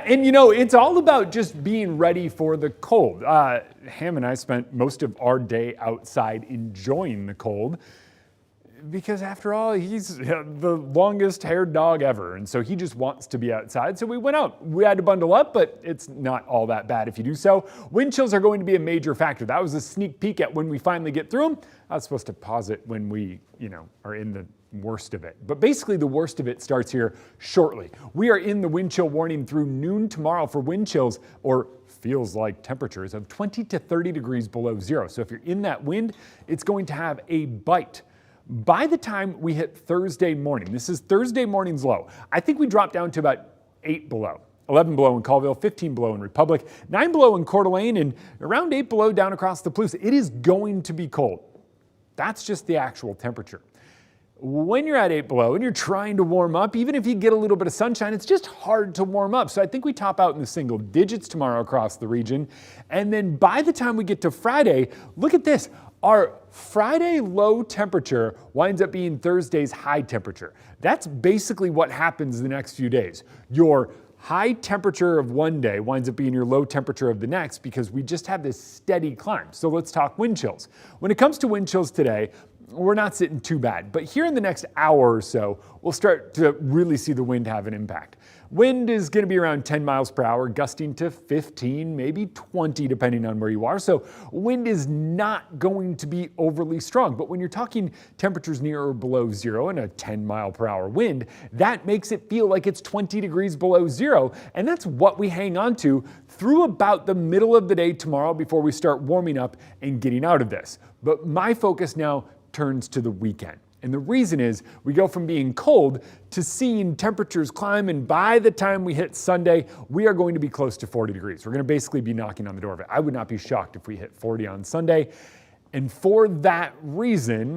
And you know, it's all about just being ready for the cold. Ham and I spent most of our day outside enjoying the cold because after all, he's the longest haired dog ever. And so he just wants to be outside. So we went out. We had to bundle up, but it's not all that bad if you do so. Wind chills are going to be a major factor. That was a sneak peek at when we finally get through them. I was supposed to pause it when we, are in the worst of it. But basically the worst of it starts here shortly. We are in the wind chill warning through noon tomorrow for wind chills, or feels like temperatures of 20 to 30 degrees below zero. So if you're in that wind, it's going to have a bite. By the time we hit Thursday morning, this is Thursday morning's low, I think we drop down to about 8 below. 11 below in Colville, 15 below in Republic, 9 below in Coeur d'Alene, and around 8 below down across the Palouse. It is going to be cold. That's just the actual temperature. When you're at 8 below and you're trying to warm up, even if you get a little bit of sunshine, it's just hard to warm up. So I think we top out in the single digits tomorrow across the region. And then by the time we get to Friday, look at this. Our Friday low temperature winds up being Thursday's high temperature. That's basically what happens the next few days. Your high temperature of one day winds up being your low temperature of the next because we just have this steady climb. So let's talk wind chills. When it comes to wind chills today, we're not sitting too bad, but here in the next hour or so, we'll start to really see the wind have an impact. Wind is going to be around 10 miles per hour, gusting to 15, maybe 20, depending on where you are. So wind is not going to be overly strong. But when you're talking temperatures near or below zero and a 10 mile per hour wind, that makes it feel like it's 20 degrees below zero. And that's what we hang on to through about the middle of the day tomorrow before we start warming up and getting out of this. But my focus now turns to the weekend. And the reason is we go from being cold to seeing temperatures climb, and by the time we hit Sunday, we are going to be close to 40 degrees. We're going to basically be knocking on the door of it. I would not be shocked if we hit 40 on Sunday. And for that reason,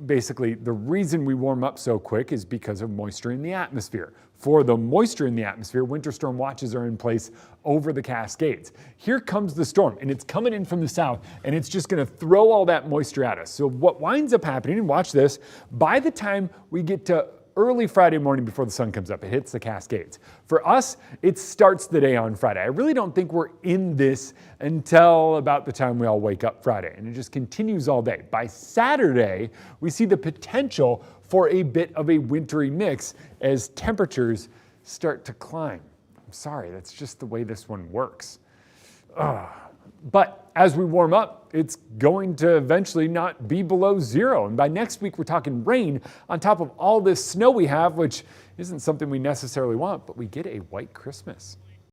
basically the reason we warm up so quick is because of moisture in the atmosphere. For the moisture in the atmosphere, winter storm watches are in place over the Cascades. Here comes the storm, and it's coming in from the south, and it's just going to throw all that moisture at us. So what winds up happening, and watch this, by the time we get to early Friday morning before the sun comes up, it hits the Cascades. For us, it starts the day on Friday. I really don't think we're in this until about the time we all wake up Friday, and it just continues all day. By Saturday, we see the potential for a bit of a wintry mix as temperatures start to climb. I'm sorry, that's just the way this one works. But as we warm up, it's going to eventually not be below zero. And by next week, we're talking rain on top of all this snow we have, which isn't something we necessarily want, but we get a white Christmas.